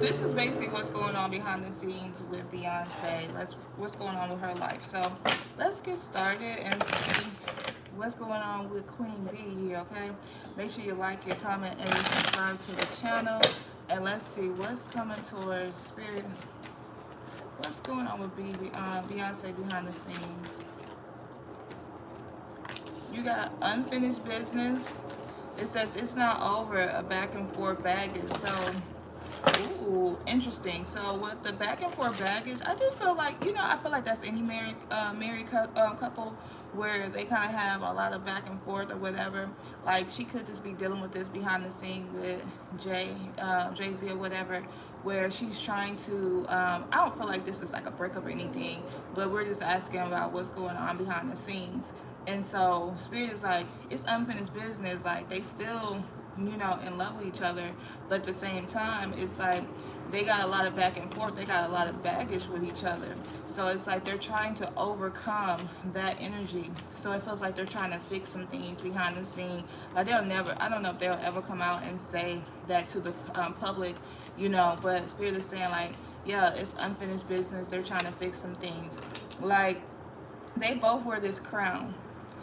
This is basically what's going on behind the scenes with Beyonce. What's going on with her life. So let's get started and see what's going on with Queen B here, okay? Make sure you like, your comment, and subscribe to the channel. And let's see what's coming towards Spirit. What's going on with Beyonce behind the scenes? You got unfinished business. It says it's not over, a back and forth baggage. So ooh, interesting. So with the back and forth baggage, I do feel like, I feel like that's any married couple where they kind of have a lot of back and forth or whatever. Like she could just be dealing with this behind the scene with Jay-Z or whatever, where she's trying to, I don't feel like this is like a breakup or anything, but we're just asking about what's going on behind the scenes. And so Spirit is like, it's unfinished business. Like they still, in love with each other, but at the same time, it's like they got a lot of back and forth. They got a lot of baggage with each other. So it's like they're trying to overcome that energy. So it feels like they're trying to fix some things behind the scene. Like they'll never, I don't know if they'll ever come out and say that to the public, but Spirit is saying like, yeah, it's unfinished business. They're trying to fix some things. Like they both wear this crown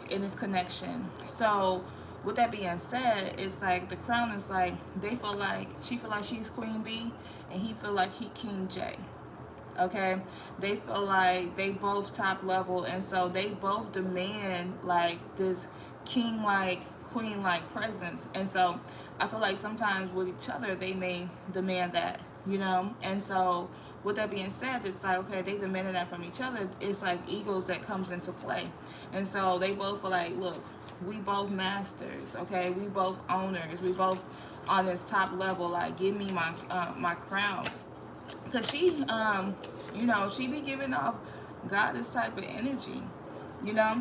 in this connection. So with that being said, it's like the crown is like she feel like she's Queen B and he feel like he King J. Okay, they feel like they both top level, and so they both demand like this king like queen like presence. And so I feel like sometimes with each other they may demand that, and so with that being said, it's like, okay, they demanded that from each other. It's like egos that comes into play. And so they both feel like, look, we both masters, okay? We both owners. We both on this top level. Like, give me my crown. Because she be giving off goddess type of energy, you know?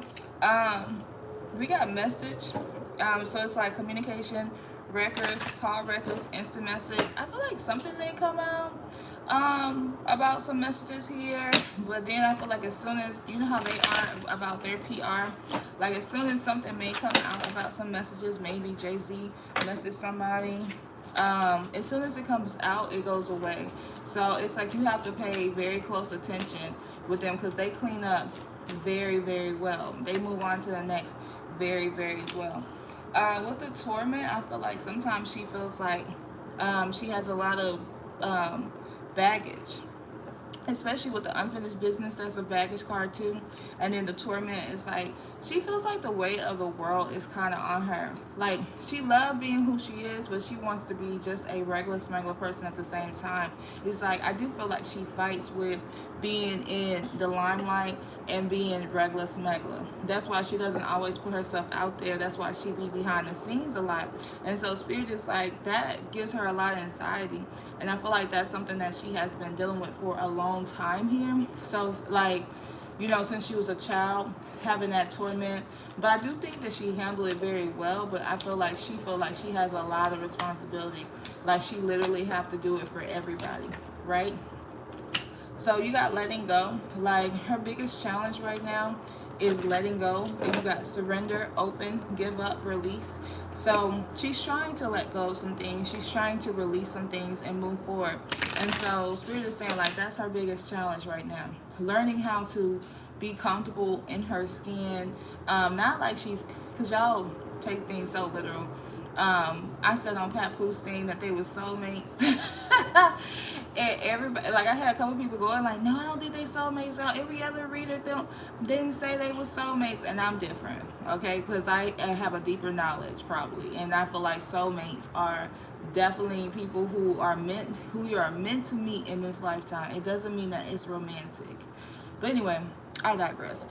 We got message. So it's like communication, records, call records, instant message. I feel like something may come out about some messages here, but then I feel like as soon as, how they are about their PR, like as soon as something may come out about some messages, maybe Jay-Z message somebody, as soon as it comes out, it goes away. So it's like you have to pay very close attention with them because they clean up very, very well. They move on to the next very, very well. With the torment, I feel like sometimes she feels like she has a lot of baggage, especially with the unfinished business. That's a baggage card too. And then the torment is like she feels like the weight of the world is kind of on her. Like she loves being who she is, but she wants to be just a regular smuggler person at the same time. It's like I do feel like she fights with being in the limelight and being regular smuggler. That's why she doesn't always put herself out there. That's why she be behind the scenes a lot. And so Spirit is like, that gives her a lot of anxiety. And I feel like that's something that she has been dealing with for a long time here. So like, since she was a child, having that torment. But I do think that she handled it very well. But I feel like she has a lot of responsibility. Like she literally have to do it for everybody, right? So you got letting go. Like her biggest challenge right now is letting go. And you got surrender, open, give up, release. So she's trying to let go of some things. She's trying to release some things and move forward. And so Spirit is saying like that's her biggest challenge right now. Learning how to be comfortable in her skin. Not like because y'all take things so literal. I said on Pat Pooh's thing that they were soulmates. And everybody, like I had a couple people going like, no, I don't think they soulmates. Every other reader didn't say they were soulmates, and I'm different, okay? Because I have a deeper knowledge probably, and I feel like soulmates are definitely people who you are meant to meet in this lifetime. It doesn't mean that it's romantic, but anyway, I digress.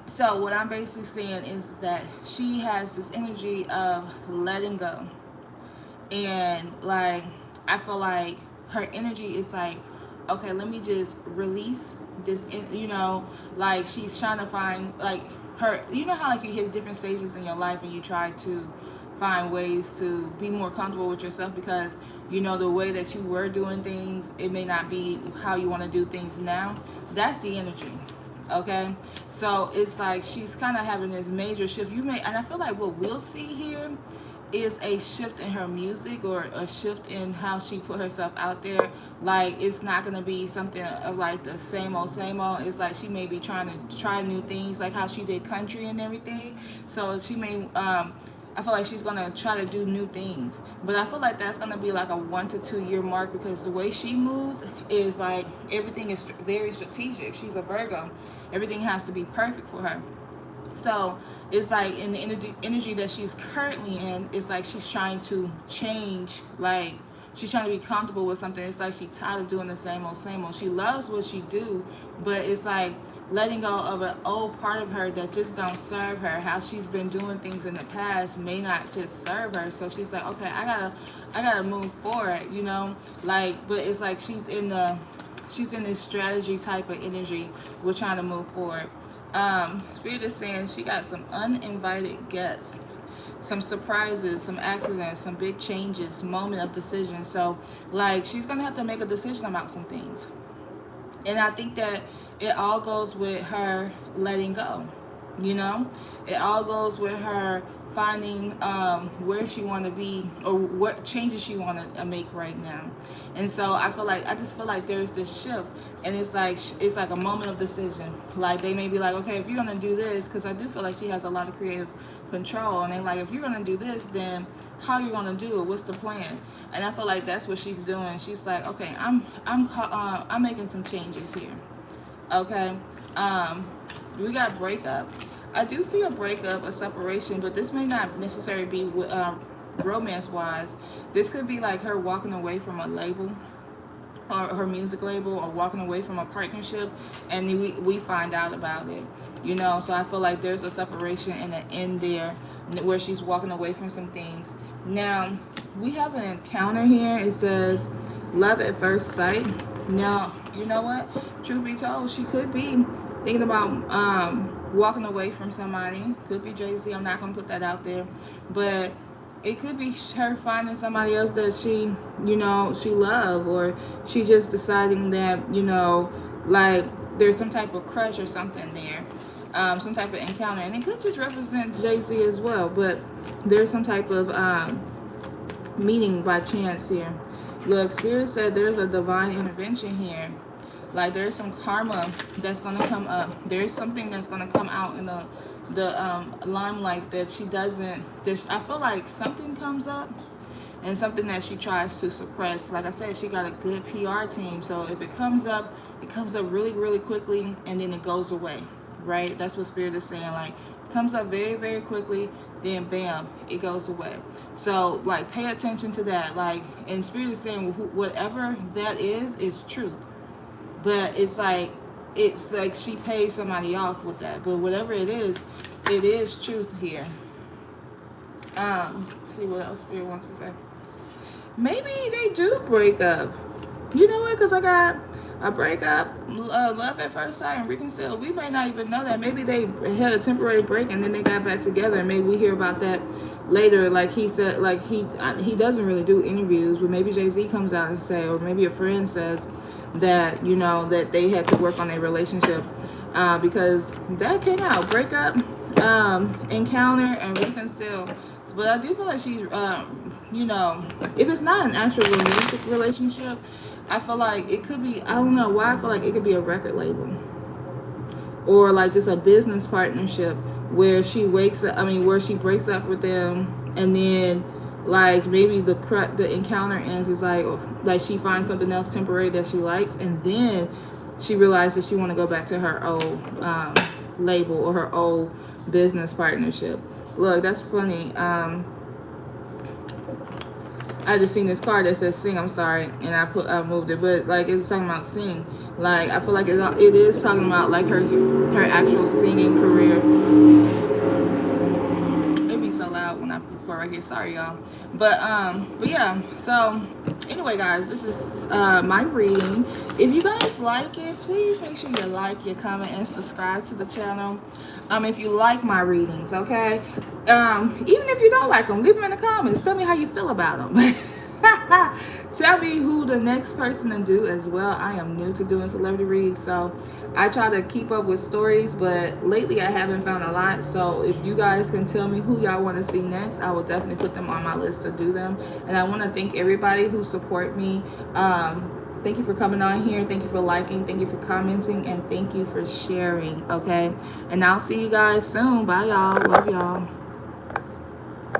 So what I'm basically saying is that she has this energy of letting go. And like, I feel like her energy is like, okay, let me just release this, like she's trying to find like her, how like you hit different stages in your life and you try to find ways to be more comfortable with yourself because, the way that you were doing things, it may not be how you want to do things now. That's the energy. Okay, so it's like she's kind of having this major shift. And I feel like what we'll see here is a shift in her music or a shift in how she put herself out there. Like it's not gonna be something of like the same old same old. It's like she may be trying to try new things, like how she did country and everything. So she may I feel like she's gonna try to do new things, but I feel like that's gonna be like a 1 to 2 year mark because the way she moves is like everything is very strategic. She's a Virgo. Everything has to be perfect for her. So it's like in the energy that she's currently in, it's like she's trying to change. Like she's trying to be comfortable with something. It's like she's tired of doing the same old, same old. She loves what she do, but it's like letting go of an old part of her that just don't serve her. How she's been doing things in the past may not just serve her. So she's like, okay, I gotta move forward, you know. Like, but it's like she's in this strategy type of energy. We're trying to move forward. Spirit is saying she got some uninvited guests, some surprises, some accidents, some big changes, moment of decision. So like she's gonna have to make a decision about some things, and I think that it all goes with her letting go. You know, it all goes with her finding where she want to be or what changes she want to make right now. And so I just feel like there's this shift, and it's like a moment of decision. Like they may be like, okay, if you're gonna do this, because I do feel like she has a lot of creative control, and they like, if you're gonna do this, then how are you gonna do it? What's the plan? And I feel like that's what she's doing. She's like, okay, I'm making some changes here. Okay. We got breakup. I do see a breakup, a separation, but this may not necessarily be romance wise. This could be like her walking away from a label or her music label, or walking away from a partnership, and we find out about it, you know. So I feel like there's a separation and an end there where she's walking away from some things. Now we have an encounter here. It says love at first sight. Now you know what, truth be told, she could be thinking about walking away from somebody. Could be Jay-Z. I'm not gonna put that out there, but it could be her finding somebody else that she, you know, she love, or she just deciding that, you know, like there's some type of crush or something there, some type of encounter, and it could just represent Jay-Z as well, but there's some type of meeting by chance here. Look, Spirit said there's a divine intervention here. Like there's some karma that's gonna come up. There's something that's gonna come out in the limelight that she doesn't. I feel like something comes up, and something that she tries to suppress. Like I said, she got a good PR team, so if it comes up really, really quickly, and then it goes away. Right? That's what Spirit is saying. Like it comes up very, very quickly, then bam, it goes away. So like pay attention to that. Like, and Spirit is saying whatever that is truth. But it's like she pays somebody off with that. But whatever it is truth here. See what else Spirit wants to say. Maybe they do break up. You know what? Because I got a breakup, love at first sight, and reconcile. We may not even know that. Maybe they had a temporary break and then they got back together. And maybe we hear about that later. Like he said, like he doesn't really do interviews, but maybe Jay-Z comes out and say, or maybe a friend says that, you know, that they had to work on their relationship, because that came out, breakup, encounter, and reconcile. But I do feel like she's, you know, if it's not an actual romantic relationship, I feel like it could be, I don't know why I feel like it could be a record label, or like just a business partnership where she where she breaks up with them, and then like maybe the encounter ends is like she finds something else temporary that she likes, and then she realizes she want to go back to her old label or her old business partnership. Look, that's funny. I just seen this card that says sing. I'm sorry, and I moved it, but like it was talking about sing. Like I feel like it is talking about like her actual singing career. It'd be so loud when I record right here. Sorry, y'all. But yeah. So anyway, guys, this is my reading. If you guys like it, please make sure you like, you comment, and subscribe to the channel. If you like my readings, okay. Even if you don't like them, leave them in the comments. Tell me how you feel about them. Tell me who the next person to do as well. I am new to doing celebrity reads, so I try to keep up with stories, but lately I haven't found a lot. So if you guys can tell me who y'all want to see next, I will definitely put them on my list to do them. And I want to thank everybody who support me. Thank you for coming on here. Thank you for liking. Thank you for commenting. And thank you for sharing. Okay. And I'll see you guys soon. Bye, y'all. Love y'all.